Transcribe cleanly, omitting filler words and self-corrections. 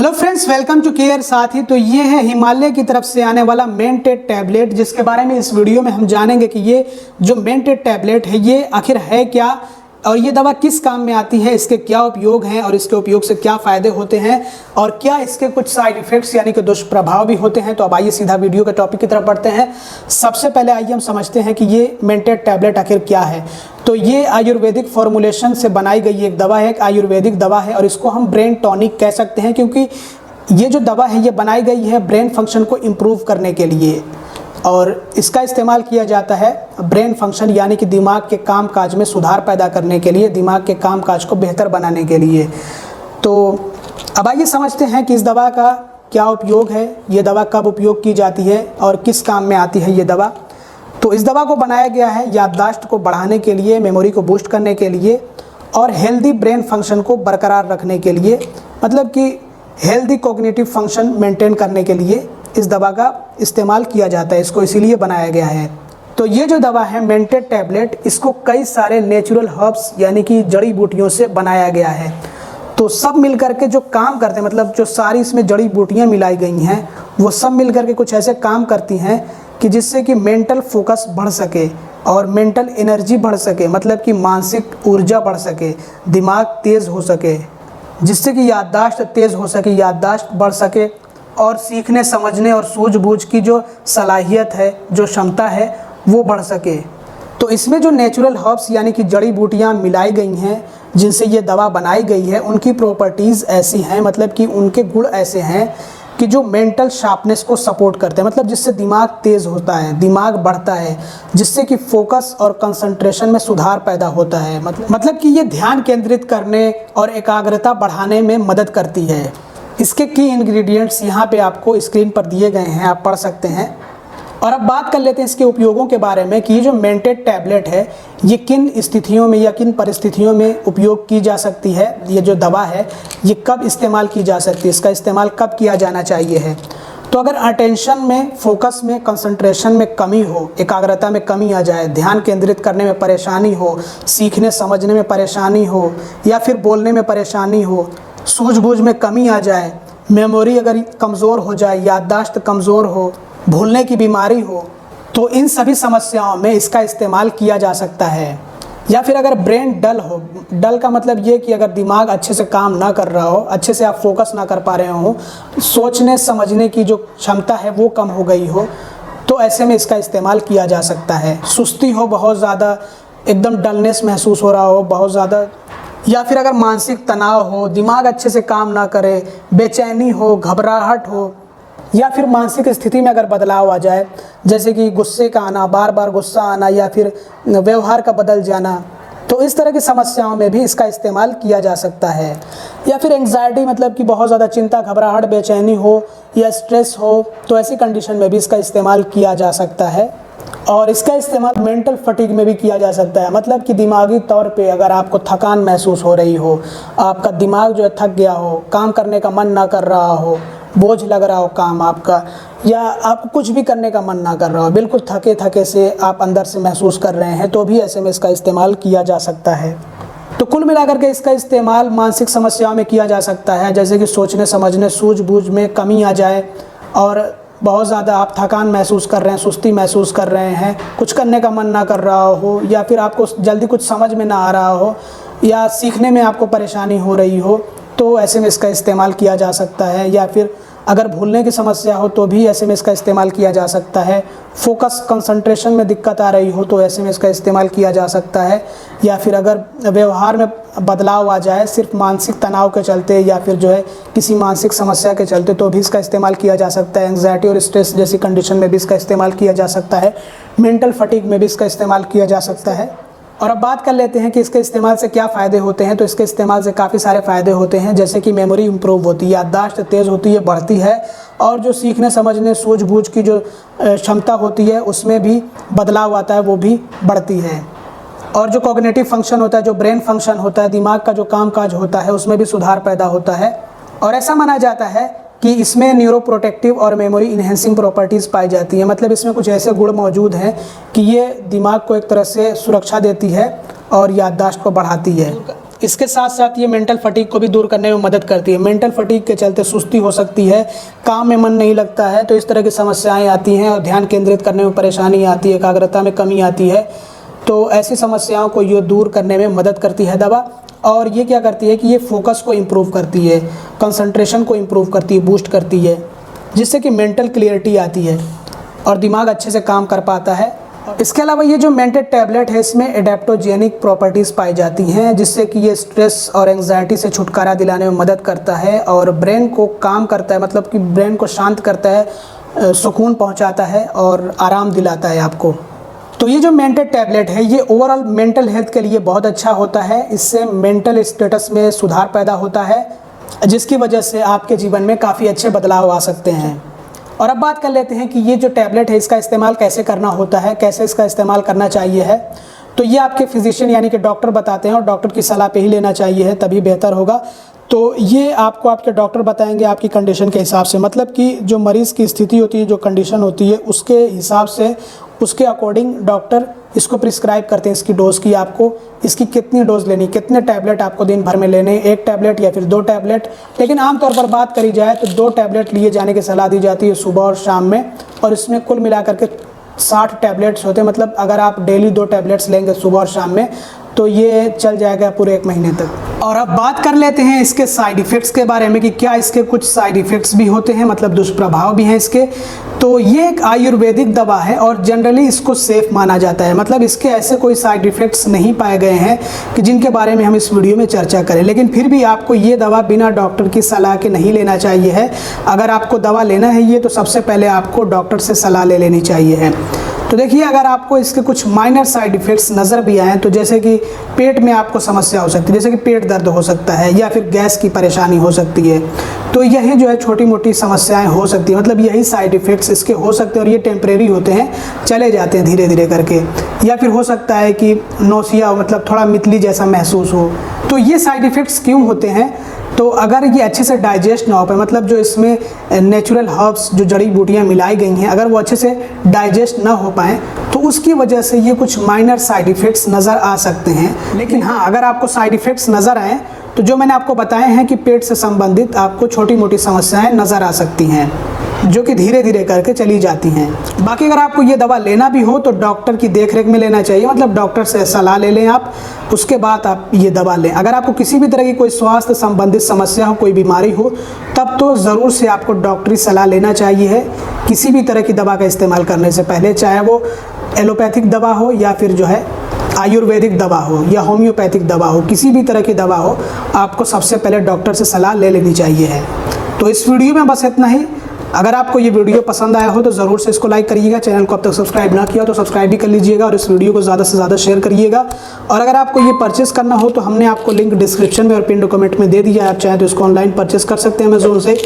Hello friends, welcome to care Saathi. तो ये है हिमालय की तरफ से आने वाला मेंटेड टैबलेट, जिसके बारे में इस वीडियो में हम जानेंगे कि ये जो मेंटेड टैबलेट है ये आखिर है क्या और ये दवा किस काम में आती है, इसके क्या उपयोग हैं और इसके उपयोग से क्या फ़ायदे होते हैं और क्या इसके कुछ साइड इफ़ेक्ट्स यानी कि दुष्प्रभाव भी होते हैं। तो अब आइए सीधा वीडियो के टॉपिक की तरफ बढ़ते हैं। सबसे पहले आइए हम समझते हैं कि ये मेंटेड टैबलेट आखिर क्या है। तो ये आयुर्वेदिक फॉर्मुलेशन से बनाई गई एक दवा है, एक आयुर्वेदिक दवा है और इसको हम ब्रेन टॉनिक कह सकते हैं, क्योंकि ये जो दवा है ये बनाई गई है ब्रेन फंक्शन को इम्प्रूव करने के लिए और इसका इस्तेमाल किया जाता है ब्रेन फंक्शन यानी कि दिमाग के काम काज में सुधार पैदा करने के लिए, दिमाग के काम काज को बेहतर बनाने के लिए। तो अब आइए समझते हैं कि इस दवा का क्या उपयोग है, ये दवा कब उपयोग की जाती है और किस काम में आती है ये दवा। तो इस दवा को बनाया गया है याददाश्त को बढ़ाने के लिए, मेमोरी को बूस्ट करने के लिए और हेल्दी ब्रेन फंक्शन को बरकरार रखने के लिए, मतलब कि हेल्दी कॉग्निटिव फंक्शन मेंटेन करने के लिए इस दवा का इस्तेमाल किया जाता है, इसको इसीलिए बनाया गया है। तो ये जो दवा है मेंटेड टैबलेट, इसको कई सारे नेचुरल हर्ब्स यानी कि जड़ी बूटियों से बनाया गया है। तो सब मिलकर के जो काम करते हैं, मतलब जो सारी इसमें जड़ी बूटियाँ मिलाई गई हैं वो सब मिलकर के कुछ ऐसे काम करती हैं कि जिससे कि मेंटल फोकस बढ़ सके और मेंटल एनर्जी बढ़ सके, मतलब कि मानसिक ऊर्जा बढ़ सके, दिमाग तेज़ हो सके, जिससे कि याददाश्त तेज़ हो सके, याददाश्त बढ़ सके और सीखने समझने और सूझबूझ की जो सलाहियत है, जो क्षमता है वो बढ़ सके। तो इसमें जो नेचुरल हर्ब्स यानी कि जड़ी बूटियाँ मिलाई गई हैं जिनसे ये दवा बनाई गई है, उनकी प्रॉपर्टीज़ ऐसी हैं, मतलब कि उनके गुण ऐसे हैं कि जो मेंटल शार्पनेस को सपोर्ट करते हैं, मतलब जिससे दिमाग तेज़ होता है, दिमाग बढ़ता है, जिससे कि फोकस और कंसंट्रेशन में सुधार पैदा होता है, मतलब कि ये ध्यान केंद्रित करने और एकाग्रता बढ़ाने में मदद करती है। इसके की इंग्रेडिएंट्स यहाँ पे आपको स्क्रीन पर दिए गए हैं, आप पढ़ सकते हैं। और अब बात कर लेते हैं इसके उपयोगों के बारे में कि ये जो मेंटेड टैबलेट है ये किन स्थितियों में या किन परिस्थितियों में उपयोग की जा सकती है, ये जो दवा है ये कब इस्तेमाल की जा सकती है, इसका इस्तेमाल कब किया जाना चाहिए है। तो अगर अटेंशन में, फोकस में, कंसंट्रेशन में कमी हो, एकाग्रता में कमी आ जाए, ध्यान केंद्रित करने में परेशानी हो, सीखने समझने में परेशानी हो या फिर बोलने में परेशानी हो, सूझबूझ में कमी आ जाए, मेमोरी अगर कमज़ोर हो जाए, याददाश्त कमज़ोर हो, भूलने की बीमारी हो, तो इन सभी समस्याओं में इसका इस्तेमाल किया जा सकता है। या फिर अगर ब्रेन डल हो, डल का मतलब ये कि अगर दिमाग अच्छे से काम ना कर रहा हो, अच्छे से आप फोकस ना कर पा रहे हो, सोचने समझने की जो क्षमता है वो कम हो गई हो, तो ऐसे में इसका इस्तेमाल किया जा सकता है। सुस्ती हो, बहुत ज़्यादा एकदम डलनेस महसूस हो रहा हो बहुत ज़्यादा, या फिर अगर मानसिक तनाव हो, दिमाग अच्छे से काम ना करे, बेचैनी हो, घबराहट हो, या फिर मानसिक स्थिति में अगर बदलाव आ जाए, जैसे कि गुस्से का आना, बार बार गुस्सा आना या फिर व्यवहार का बदल जाना, तो इस तरह की समस्याओं में भी इसका इस्तेमाल किया जा सकता है। या फिर एंग्जाइटी, मतलब कि बहुत ज़्यादा चिंता, घबराहट, बेचैनी हो या स्ट्रेस हो, तो ऐसी कंडीशन में भी इसका इस्तेमाल किया जा सकता है। और इसका इस्तेमाल मेंटल फटीग में भी किया जा सकता है, मतलब कि दिमागी तौर पे अगर आपको थकान महसूस हो रही हो, आपका दिमाग जो है थक गया हो, काम करने का मन ना कर रहा हो, बोझ लग रहा हो काम आपका, या आपको कुछ भी करने का मन ना कर रहा हो, बिल्कुल थके थके से आप अंदर से महसूस कर रहे हैं, तो भी ऐसे में इसका इस्तेमाल किया जा सकता है। तो कुल मिलाकर के इसका इस्तेमाल मानसिक समस्याओं में किया जा सकता है, जैसे कि सोचने समझने, सूझबूझ में कमी आ जाए और बहुत ज़्यादा आप थकान महसूस कर रहे हैं, सुस्ती महसूस कर रहे हैं, कुछ करने का मन ना कर रहा हो, या फिर आपको जल्दी कुछ समझ में ना आ रहा हो, या सीखने में आपको परेशानी हो रही हो, तो ऐसे में इसका इस्तेमाल किया जा सकता है। या फिर अगर भूलने की समस्या हो तो भी ऐसे में इसका इस्तेमाल किया जा सकता है। फोकस कंसंट्रेशन में दिक्कत आ रही हो तो ऐसे में इसका इस्तेमाल किया जा सकता है। या फिर अगर व्यवहार में बदलाव आ जाए सिर्फ मानसिक तनाव के चलते या फिर जो है किसी मानसिक समस्या के चलते, तो भी इसका इस्तेमाल किया जा सकता है। एंग्जाइटी और स्ट्रेस जैसी कंडीशन में भी इसका इस्तेमाल किया जा सकता है। मेंटल फटीग में भी इसका इस्तेमाल किया जा सकता है। और अब बात कर लेते हैं कि इसके इस्तेमाल से क्या फ़ायदे होते हैं। तो इसके इस्तेमाल से काफ़ी सारे फ़ायदे होते हैं, जैसे कि मेमोरी इम्प्रूव होती है, याददाश्त तेज़ होती है, बढ़ती है, और जो सीखने समझने सूझबूझ की जो क्षमता होती है उसमें भी बदलाव आता है, वो भी बढ़ती है। और जो कॉग्निटिव फंक्शन होता है, जो ब्रेन फंक्शन होता है, दिमाग का जो कामकाज होता है, उसमें भी सुधार पैदा होता है। और ऐसा माना जाता है कि इसमें न्यूरोप्रोटेक्टिव और मेमोरी इन्हेंसिंग प्रॉपर्टीज़ पाई जाती हैं, मतलब इसमें कुछ ऐसे गुण मौजूद हैं कि ये दिमाग को एक तरह से सुरक्षा देती है और याददाश्त को बढ़ाती है। इसके साथ साथ ये मेंटल फटीग को भी दूर करने में मदद करती है। मेंटल फटीग के चलते सुस्ती हो सकती है, काम में मन नहीं लगता है, तो इस तरह की समस्याएं आती हैं और ध्यान केंद्रित करने में परेशानी आती है, एकाग्रता में कमी आती है। तो ऐसी समस्याओं को ये दूर करने में मदद करती है दवा। और ये क्या करती है कि ये फोकस को इम्प्रूव करती है, कंसंट्रेशन को इम्प्रूव करती है, बूस्ट करती है, जिससे कि मेंटल क्लियरिटी आती है और दिमाग अच्छे से काम कर पाता है। इसके अलावा ये जो मेंटेड टैबलेट है इसमें एडेप्टोजेनिक प्रॉपर्टीज़ पाई जाती हैं, जिससे कि ये स्ट्रेस और एंग्जाइटी से छुटकारा दिलाने में मदद करता है और ब्रेन को काम करता है, मतलब कि ब्रेन को शांत करता है, सुकून पहुंचाता है और आराम दिलाता है आपको। तो ये जो मेंटेड टैबलेट है ये ओवरऑल मेंटल हेल्थ के लिए बहुत अच्छा होता है। इससे मेंटल स्टेटस में सुधार पैदा होता है, जिसकी वजह से आपके जीवन में काफ़ी अच्छे बदलाव आ सकते हैं। और अब बात कर लेते हैं कि ये जो टैबलेट है इसका इस्तेमाल कैसे करना होता है, कैसे इसका इस्तेमाल करना चाहिए है। तो ये आपके फिजिशियन यानी कि डॉक्टर बताते हैं और डॉक्टर की सलाह पे ही लेना चाहिए है, तभी बेहतर होगा। तो ये आपको आपके डॉक्टर बताएंगे आपकी कंडीशन के हिसाब से, मतलब कि जो मरीज़ की स्थिति होती है, जो कंडीशन होती है, उसके हिसाब से, उसके अकॉर्डिंग डॉक्टर इसको प्रिस्क्राइब करते हैं इसकी डोज़ की, आपको इसकी कितनी डोज़ लेनी, कितने टैबलेट आपको दिन भर में लेने, 1 टैबलेट या फिर 2 टैबलेट। लेकिन आमतौर पर बात करी जाए तो 2 टैबलेट लिए जाने की सलाह दी जाती है सुबह और शाम में, और इसमें कुल मिलाकर के 60 टैबलेट्स होते हैं। मतलब अगर आप डेली 2 टैबलेट्स लेंगे सुबह और शाम में तो ये चल जाएगा पूरे 1 महीने तक। और अब बात कर लेते हैं इसके साइड इफ़ेक्ट्स के बारे में कि क्या इसके कुछ साइड इफ़ेक्ट्स भी होते हैं, मतलब दुष्प्रभाव भी हैं इसके। तो ये एक आयुर्वेदिक दवा है और जनरली इसको सेफ माना जाता है, मतलब इसके ऐसे कोई साइड इफ़ेक्ट्स नहीं पाए गए हैं कि जिनके बारे में हम इस वीडियो में चर्चा करें। लेकिन फिर भी आपको ये दवा बिना डॉक्टर की सलाह के नहीं लेना चाहिए है। अगर आपको दवा लेना है ये, तो सबसे पहले आपको डॉक्टर से सलाह ले लेनी चाहिए है। तो देखिए, अगर आपको इसके कुछ माइनर साइड इफ़ेक्ट्स नज़र भी आएँ, तो जैसे कि पेट में आपको समस्या हो सकती है, जैसे कि पेट दर्द हो सकता है या फिर गैस की परेशानी हो सकती है, तो यही जो है छोटी मोटी समस्याएं हो सकती है, मतलब यही साइड इफ़ेक्ट्स इसके हो सकते हैं और ये टेम्परेरी होते हैं, चले जाते हैं धीरे धीरे करके। या फिर हो सकता है कि नौसिया, मतलब थोड़ा मितली जैसा महसूस हो। तो ये साइड इफ़ेक्ट्स क्यों होते हैं? तो अगर ये अच्छे से डाइजेस्ट ना हो पाए, मतलब जो इसमें नेचुरल हर्ब्स, जो जड़ी बूटियाँ मिलाई गई हैं, अगर वो अच्छे से डाइजेस्ट ना हो पाएँ तो उसकी वजह से ये कुछ माइनर साइड इफ़ेक्ट्स नज़र आ सकते हैं। लेकिन हाँ, अगर आपको साइड इफ़ेक्ट्स नज़र आएँ तो जो मैंने आपको बताए हैं कि पेट से संबंधित आपको छोटी मोटी समस्याएं नज़र आ सकती हैं, जो कि धीरे धीरे करके चली जाती हैं। बाकी अगर आपको ये दवा लेना भी हो तो डॉक्टर की देखरेख में लेना चाहिए, मतलब डॉक्टर से सलाह ले लें आप, उसके बाद आप ये दवा लें। अगर आपको किसी भी तरह की कोई स्वास्थ्य संबंधित समस्या हो, कोई बीमारी हो, तब तो ज़रूर से आपको डॉक्टरी सलाह लेना चाहिए है किसी भी तरह की दवा का इस्तेमाल करने से पहले, चाहे वो एलोपैथिक दवा हो या फिर जो है आयुर्वेदिक दवा हो या होम्योपैथिक दवा हो, किसी भी तरह की दवा हो, आपको सबसे पहले डॉक्टर से सलाह ले लेनी चाहिए है। तो इस वीडियो में बस इतना ही। अगर आपको ये वीडियो पसंद आया हो तो ज़रूर से इसको लाइक करिएगा, चैनल को अब तक सब्सक्राइब ना किया तो सब्सक्राइब भी कर लीजिएगा और इस वीडियो को ज़्यादा से ज़्यादा शेयर करिएगा। और अगर आपको ये परचेस करना हो तो हमने आपको लिंक डिस्क्रिप्शन में और पिन कमेंट में दे दिया है, आप चाहें तो इसको ऑनलाइन परचेस कर सकते हैं अमेज़ोन से।